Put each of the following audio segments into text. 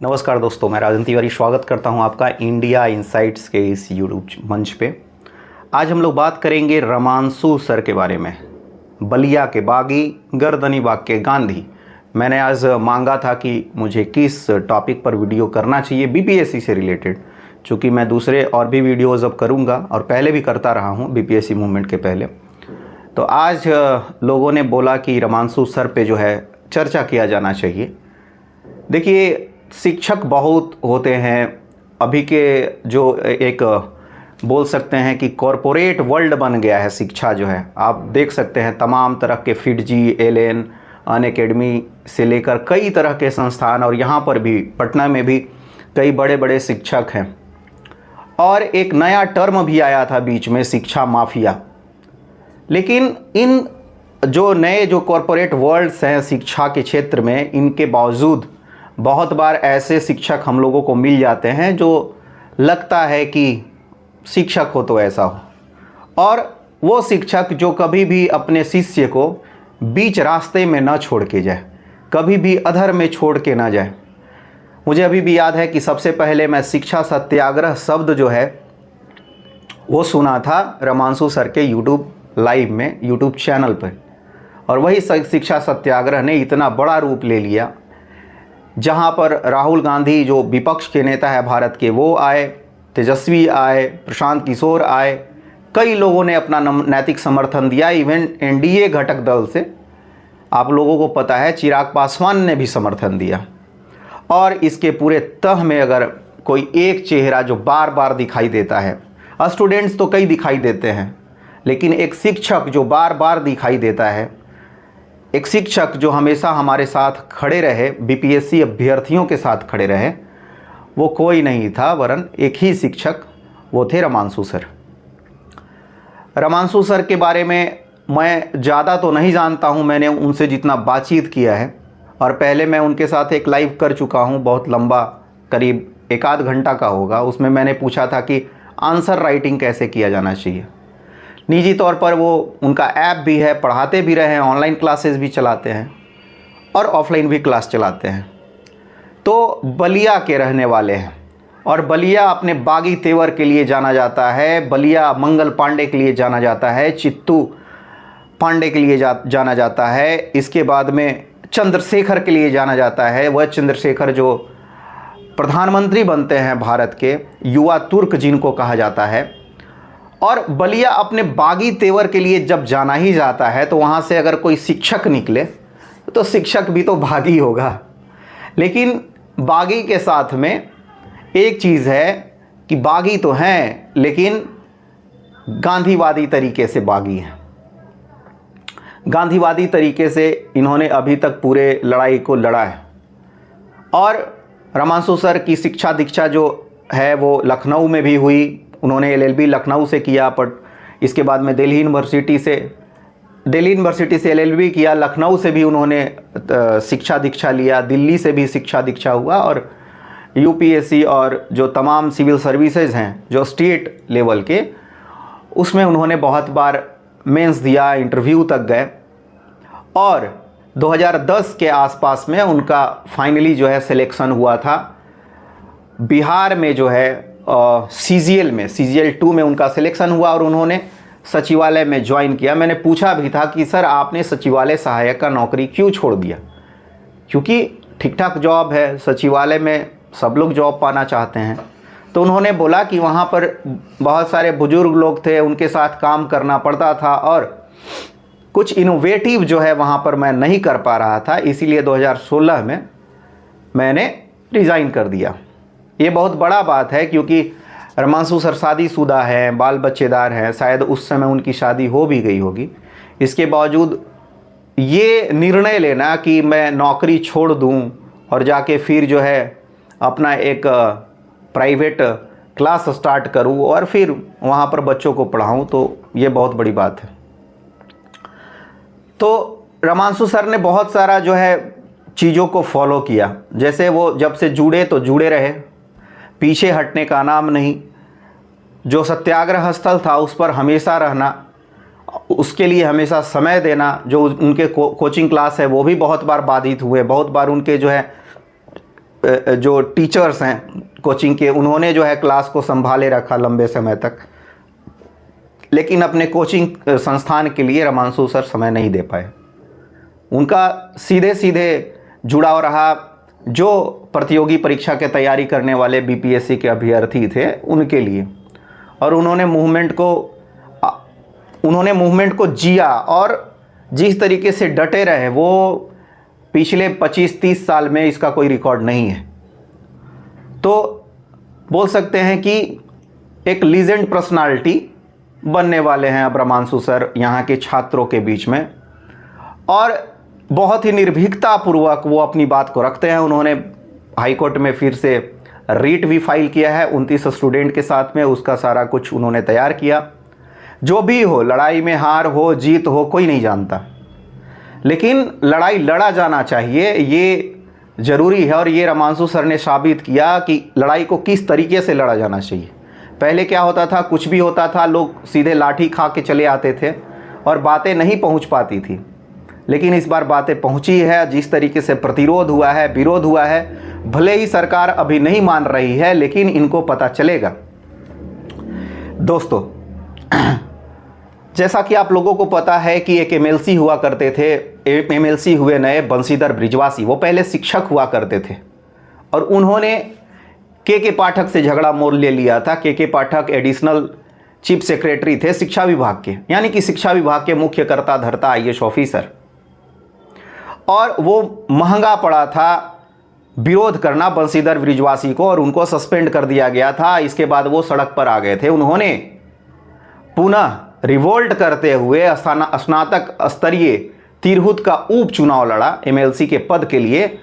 नमस्कार दोस्तों, मैं राजन तिवारी स्वागत करता हूं आपका इंडिया इनसाइट्स के इस यूट्यूब मंच पे। आज हम लोग बात करेंगे रमांशु सर के बारे में। बलिया के बागी, गर्दनी बाग के गांधी। मैंने आज मांगा था कि मुझे किस टॉपिक पर वीडियो करना चाहिए बीपीएससी से रिलेटेड, चूँकि मैं दूसरे और भी वीडियोज़ अब करूँगा और पहले भी करता रहा हूँ बीपीएससी मूवमेंट के पहले। तो आज लोगों ने बोला कि रमांशु सर पे जो है चर्चा किया जाना चाहिए। देखिए, शिक्षक बहुत होते हैं अभी के, जो एक बोल सकते हैं कि कॉरपोरेट वर्ल्ड बन गया है शिक्षा जो है। आप देख सकते हैं तमाम तरह के फिटजी, एलएन, अनअकैडमी से लेकर कई तरह के संस्थान, और यहाँ पर भी पटना में भी कई बड़े बड़े शिक्षक हैं। और एक नया टर्म भी आया था बीच में, शिक्षा माफिया। लेकिन इन जो नए जो कॉरपोरेट वर्ल्ड्स हैं शिक्षा के क्षेत्र में, इनके बावजूद बहुत बार ऐसे शिक्षक हम लोगों को मिल जाते हैं जो लगता है कि शिक्षक हो तो ऐसा हो, और वो शिक्षक जो कभी भी अपने शिष्य को बीच रास्ते में न छोड़ के जाए, कभी भी अधर में छोड़ के ना जाए। मुझे अभी भी याद है कि सबसे पहले मैं शिक्षा सत्याग्रह शब्द जो है वो सुना था रमांशु सर के यूट्यूब लाइव में, यूट्यूब चैनल पर। और वही शिक्षा सत्याग्रह ने इतना बड़ा रूप ले लिया, जहाँ पर राहुल गांधी जो विपक्ष के नेता है भारत के, वो आए, तेजस्वी आए, प्रशांत किशोर आए, कई लोगों ने अपना नैतिक समर्थन दिया। इवन एनडीए घटक दल से आप लोगों को पता है चिराग पासवान ने भी समर्थन दिया। और इसके पूरे तह में अगर कोई एक चेहरा जो बार बार दिखाई देता है, स्टूडेंट्स तो कई दिखाई देते हैं, लेकिन एक शिक्षक जो बार बार दिखाई देता है, एक शिक्षक जो हमेशा हमारे साथ खड़े रहे, बीपीएससी अभ्यर्थियों के साथ खड़े रहे, वो कोई नहीं था वरन एक ही शिक्षक, वो थे रमांशु सर। रमांशु सर के बारे में मैं ज़्यादा तो नहीं जानता हूँ, मैंने उनसे जितना बातचीत किया है, और पहले मैं उनके साथ एक लाइव कर चुका हूँ, बहुत लंबा, करीब 1 आध घंटा का होगा। उसमें मैंने पूछा था कि आंसर राइटिंग कैसे किया जाना चाहिए। निजी तौर पर वो उनका ऐप भी है, पढ़ाते भी रहे हैं, ऑनलाइन क्लासेस भी चलाते हैं और ऑफलाइन भी क्लास चलाते हैं। तो बलिया के रहने वाले हैं, और बलिया अपने बागी तेवर के लिए जाना जाता है, बलिया मंगल पांडे के लिए जाना जाता है, चित्तू पांडे के लिए जाना जाता है, इसके बाद में चंद्रशेखर के लिए जाना जाता है। वह चंद्रशेखर जो प्रधानमंत्री बनते हैं भारत के, युवा तुर्क जिनको कहा जाता है। और बलिया अपने बागी तेवर के लिए जब जाना ही जाता है, तो वहाँ से अगर कोई शिक्षक निकले तो शिक्षक भी तो बागी होगा। लेकिन बागी के साथ में एक चीज़ है कि बागी तो हैं, लेकिन गांधीवादी तरीके से बागी हैं। गांधीवादी तरीके से इन्होंने अभी तक पूरे लड़ाई को लड़ा है। और रमांशु सर की शिक्षा दीक्षा जो है वो लखनऊ में भी हुई। उन्होंने एलएलबी लखनऊ से किया, बट इसके बाद में दिल्ली यूनिवर्सिटी से एलएलबी किया। लखनऊ से भी उन्होंने शिक्षा दीक्षा लिया, दिल्ली से भी शिक्षा दीक्षा हुआ, और यूपीएससी और जो तमाम सिविल सर्विसेज हैं जो स्टेट लेवल के, उसमें उन्होंने बहुत बार मेंस दिया, इंटरव्यू तक गए। और 2010 के आसपास में उनका फाइनली जो है सिलेक्शन हुआ था बिहार में, जो है सीजीएल में, सीजीएल 2 में उनका सिलेक्शन हुआ, और उन्होंने सचिवालय में ज्वाइन किया। मैंने पूछा भी था कि सर आपने सचिवालय सहायक का नौकरी क्यों छोड़ दिया, क्योंकि ठीक ठाक जॉब है, सचिवालय में सब लोग जॉब पाना चाहते हैं। तो उन्होंने बोला कि वहाँ पर बहुत सारे बुजुर्ग लोग थे, उनके साथ काम करना पड़ता था, और कुछ इनोवेटिव जो है वहाँ पर मैं नहीं कर पा रहा था, इसीलिए 2016 में मैंने रिज़ाइन कर दिया। ये बहुत बड़ा बात है, क्योंकि रमांशु सर शादीशुदा हैं, बाल बच्चेदार हैं, शायद उस समय उनकी शादी हो भी गई होगी। इसके बावजूद ये निर्णय लेना कि मैं नौकरी छोड़ दूं और जाके फिर जो है अपना एक प्राइवेट क्लास स्टार्ट करूं और फिर वहाँ पर बच्चों को पढ़ाऊं, तो ये बहुत बड़ी बात है। तो रमांशु सर ने बहुत सारा जो है चीज़ों को फॉलो किया। जैसे वो जब से जुड़े तो जुड़े रहे, पीछे हटने का नाम नहीं। जो सत्याग्रह स्थल था उस पर हमेशा रहना, उसके लिए हमेशा समय देना। जो उनके कोचिंग क्लास है वो भी बहुत बार बाधित हुए, बहुत बार उनके जो है जो टीचर्स हैं कोचिंग के, उन्होंने जो है क्लास को संभाले रखा लंबे समय तक, लेकिन अपने कोचिंग संस्थान के लिए रमांशु सर समय नहीं दे पाए। उनका सीधे सीधे जुड़ाव रहा जो प्रतियोगी परीक्षा के तैयारी करने वाले बीपीएससी के अभ्यर्थी थे उनके लिए, और उन्होंने मूवमेंट को जिया, और जिस तरीके से डटे रहे वो पिछले 25-30 साल में इसका कोई रिकॉर्ड नहीं है। तो बोल सकते हैं कि एक लीजेंड पर्सनालिटी बनने वाले हैं अब रमांशु सर यहाँ के छात्रों के बीच में, और बहुत ही निर्भीकता पूर्वक वो अपनी बात को रखते हैं। उन्होंने हाईकोर्ट में फिर से रीट भी फाइल किया है 29 स्टूडेंट के साथ में, उसका सारा कुछ उन्होंने तैयार किया। जो भी हो, लड़ाई में हार हो जीत हो कोई नहीं जानता, लेकिन लड़ाई लड़ा जाना चाहिए, ये ज़रूरी है। और ये रमांशु सर ने साबित किया कि लड़ाई को किस तरीके से लड़ा जाना चाहिए। पहले क्या होता था, कुछ भी होता था लोग सीधे लाठी खा के चले आते थे और बातें नहीं पहुंच पाती थी, लेकिन इस बार बातें पहुंची है। जिस तरीके से प्रतिरोध हुआ है, विरोध हुआ है, भले ही सरकार अभी नहीं मान रही है, लेकिन इनको पता चलेगा। दोस्तों, जैसा कि आप लोगों को पता है कि एक एमएलसी हुआ करते थे, एमएलसी हुए नए बंशीधर बृजवासी। वो पहले शिक्षक हुआ करते थे और उन्होंने के पाठक से झगड़ा मोल ले लिया था। के पाठक एडिशनल चीफ सेक्रेटरी थे शिक्षा विभाग के, यानी कि शिक्षा विभाग के मुख्य कर्ता धर्ता आईएएस ऑफिसर, और वो महंगा पड़ा था विरोध करना बंशीधर बृजवासी को, और उनको सस्पेंड कर दिया गया था। इसके बाद वो सड़क पर आ गए थे। उन्होंने पुनः रिवोल्ट करते हुए स्नातक स्तरीय तिरहुत का उपचुनाव लड़ा एमएलसी के पद के लिए,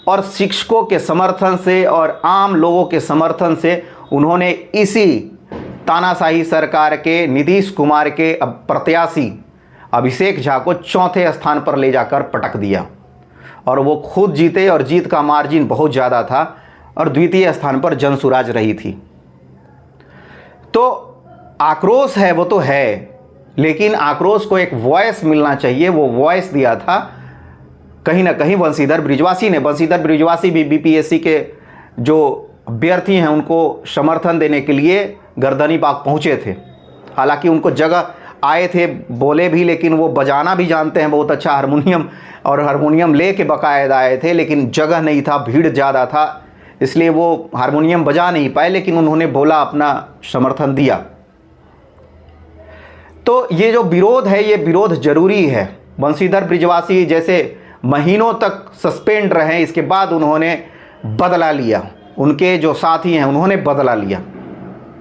और शिक्षकों के समर्थन से और आम लोगों के समर्थन से उन्होंने इसी तानाशाही सरकार के नीतीश कुमार के प्रत्याशी अभिषेक झा को चौथे स्थान पर ले जाकर पटक दिया, और वो खुद जीते, और जीत का मार्जिन बहुत ज़्यादा था, और द्वितीय स्थान पर जनसुराज रही थी। तो आक्रोश है वो तो है, लेकिन आक्रोश को एक वॉइस मिलना चाहिए। वो वॉइस दिया था कहीं ना कहीं बंशीधर बृजवासी ने। बंशीधर बृजवासी भी बीपीएससी के जो अभ्यर्थी हैं उनको समर्थन देने के लिए गर्दनी बाग पहुंचे थे। हालांकि उनको जगह आए थे, बोले भी, लेकिन वो बजाना भी जानते हैं बहुत अच्छा, हारमोनियम, और हारमोनियम ले के बाकायदा आए थे, लेकिन जगह नहीं था, भीड़ ज़्यादा था, इसलिए वो हारमोनियम बजा नहीं पाए, लेकिन उन्होंने बोला, अपना समर्थन दिया। तो ये जो विरोध है, ये विरोध जरूरी है। बंशीधर बृजवासी जैसे महीनों तक सस्पेंड रहे, इसके बाद उन्होंने बदला लिया, उनके जो साथी हैं उन्होंने बदला लिया।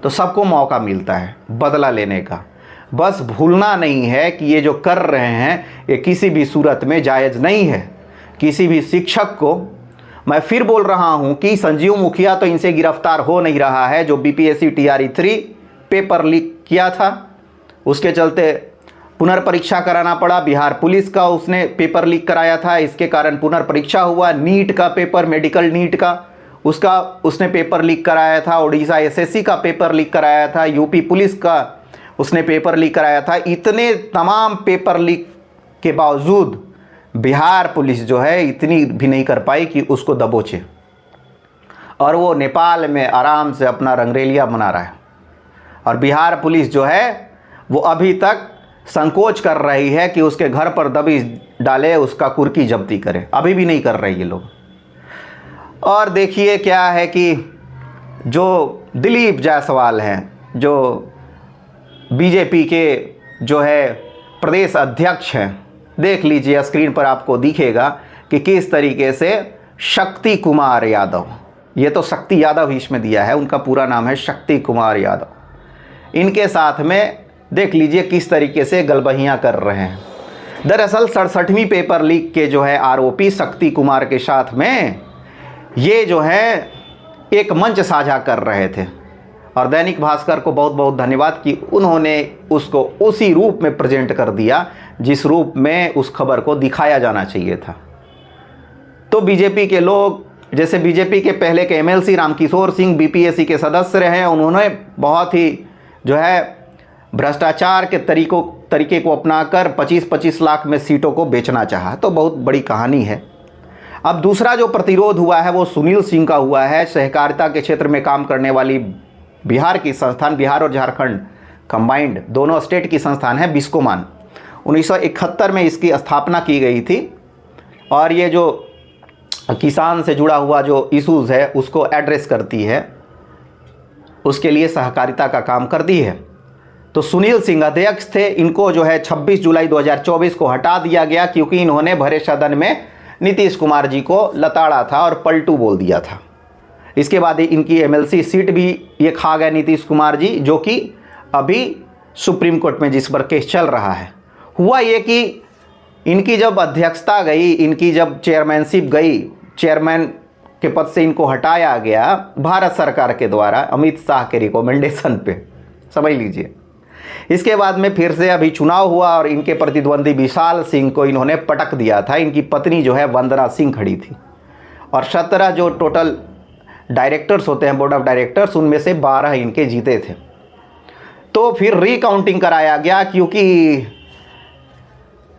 तो सबको मौका मिलता है बदला लेने का, बस भूलना नहीं है कि ये जो कर रहे हैं ये किसी भी सूरत में जायज़ नहीं है। किसी भी शिक्षक को, मैं फिर बोल रहा हूं कि संजीव मुखिया तो इनसे गिरफ्तार हो नहीं रहा है, जो बीपीएससी TRE 3 पेपर लीक किया था, उसके चलते पुनर्परीक्षा कराना पड़ा। बिहार पुलिस का उसने पेपर लीक कराया था, इसके कारण पुनर्परीक्षा हुआ। नीट का पेपर, मेडिकल नीट का, उसका उसने पेपर लीक कराया था। उड़ीसा SSC का पेपर लीक कराया था। यूपी पुलिस का उसने पेपर लीक कराया था। इतने तमाम पेपर लीक के बावजूद बिहार पुलिस जो है इतनी भी नहीं कर पाई कि उसको दबोचे, और वो नेपाल में आराम से अपना रंगरेलिया बना रहा है। और बिहार पुलिस जो है वो अभी तक संकोच कर रही है कि उसके घर पर दबिश डाले, उसका कुर्की जब्ती करे, अभी भी नहीं कर रहे ये लोग। और देखिए क्या है कि जो दिलीप जायसवाल हैं, जो बीजेपी के जो है प्रदेश अध्यक्ष हैं, देख लीजिए स्क्रीन पर आपको दिखेगा कि किस तरीके से शक्ति कुमार यादव, ये तो शक्ति यादव ही इसमें दिया है, उनका पूरा नाम है शक्ति कुमार यादव। इनके साथ में देख लीजिए किस तरीके से गलबहियाँ कर रहे हैं। दरअसल 67वीं पेपर लीक के जो है आरोपी शक्ति कुमार के साथ में ये जो है एक मंच साझा कर रहे थे, और दैनिक भास्कर को बहुत बहुत धन्यवाद कि उन्होंने उसको उसी रूप में प्रेजेंट कर दिया जिस रूप में उस खबर को दिखाया जाना चाहिए था। तो बीजेपी के लोग, जैसे बीजेपी के पहले के MLC रामकिशोर सिंह बीपीएससी के सदस्य रहे, उन्होंने बहुत ही जो है भ्रष्टाचार के तरीके को अपनाकर 25-25 लाख में सीटों को बेचना चाहा। तो बहुत बड़ी कहानी है। अब दूसरा जो प्रतिरोध हुआ है वो सुनील सिंह का हुआ है। सहकारिता के क्षेत्र में काम करने वाली बिहार की संस्थान, बिहार और झारखंड कंबाइंड दोनों स्टेट की संस्थान है बिस्कोमान। 1971 में इसकी स्थापना की गई थी और ये जो किसान से जुड़ा हुआ जो इश्यूज़ है उसको एड्रेस करती है, उसके लिए सहकारिता का काम करती है। तो सुनील सिंह अध्यक्ष थे, इनको जो है 26 जुलाई 2024 को हटा दिया गया क्योंकि इन्होंने भरे सदन में नीतीश कुमार जी को लताड़ा था और पलटू बोल दिया था। इसके बाद इनकी एमएलसी सीट भी ये खा गए नीतीश कुमार जी, जो कि अभी सुप्रीम कोर्ट में जिस पर केस चल रहा है। हुआ ये कि इनकी जब अध्यक्षता गई, इनकी जब चेयरमैनशिप गई, चेयरमैन के पद से इनको हटाया गया भारत सरकार के द्वारा अमित शाह के रिकमेंडेशन पे, समझ लीजिए। इसके बाद में फिर से अभी चुनाव हुआ और इनके प्रतिद्वंदी विशाल सिंह को इन्होंने पटक दिया था। इनकी पत्नी जो है वंदना सिंह खड़ी थी और 17 जो टोटल डायरेक्टर्स होते हैं, बोर्ड ऑफ डायरेक्टर्स, उनमें से 12 इनके जीते थे। तो फिर रिकाउंटिंग कराया गया क्योंकि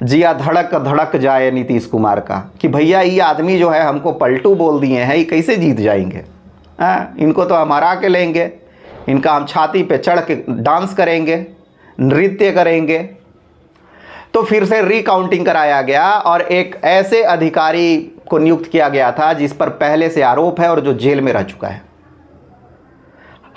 जिया धड़क धड़क जाए नीतीश कुमार का कि भैया ये आदमी जो है हमको पलटू बोल दिए हैं, ये कैसे जीत जाएंगे। इनको तो हम हरा के लेंगे, इनका हम छाती पे चढ़ के डांस करेंगे, नृत्य करेंगे। तो फिर से रिकाउंटिंग कराया गया और एक ऐसे अधिकारी को नियुक्त किया गया था जिस पर पहले से आरोप है और जो जेल में रह चुका है।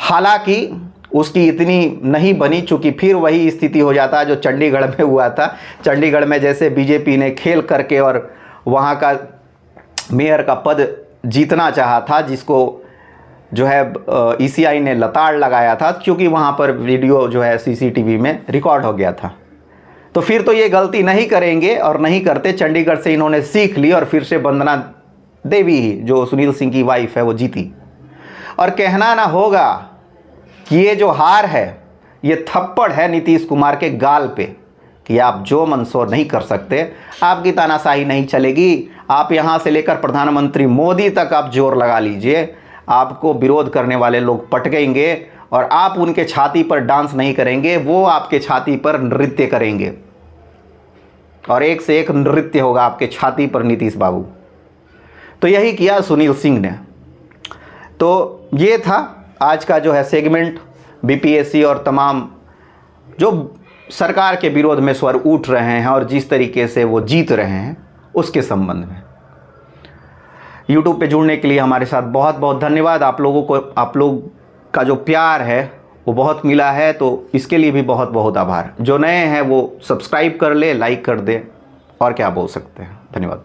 हालांकि उसकी इतनी नहीं बनी, चूंकि फिर वही स्थिति हो जाता जो चंडीगढ़ में हुआ था। चंडीगढ़ में जैसे बीजेपी ने खेल करके और वहाँ का मेयर का पद जीतना चाहा था, जिसको जो है ईसीआई ने लताड़ लगाया था क्योंकि वहाँ पर वीडियो जो है सीसीटीवी में रिकॉर्ड हो गया था। तो फिर तो ये गलती नहीं करेंगे और नहीं करते। चंडीगढ़ से इन्होंने सीख ली और फिर से वंदना देवी ही, जो सुनील सिंह की वाइफ है, वो जीती। और कहना ना होगा कि ये जो हार है ये थप्पड़ है नीतीश कुमार के गाल पे कि आप जो मंशूर नहीं कर सकते, आपकी तानाशाही नहीं चलेगी। आप यहाँ से लेकर प्रधानमंत्री मोदी तक आप जोर लगा लीजिए, आपको विरोध करने वाले लोग पटकेंगे और आप उनके छाती पर डांस नहीं करेंगे, वो आपके छाती पर नृत्य करेंगे और एक से एक नृत्य होगा आपके छाती पर नीतीश बाबू। तो यही किया सुनील सिंह ने। तो ये था आज का जो है सेगमेंट, बीपीएससी और तमाम जो सरकार के विरोध में स्वर उठ रहे हैं और जिस तरीके से वो जीत रहे हैं उसके संबंध में। यूट्यूब पे जुड़ने के लिए हमारे साथ बहुत बहुत धन्यवाद। आप लोगों को, आप लोग का जो प्यार है वो बहुत मिला है, तो इसके लिए भी बहुत बहुत आभार। जो नए हैं वो सब्सक्राइब कर ले, लाइक कर दे, और क्या बोल सकते हैं। धन्यवाद।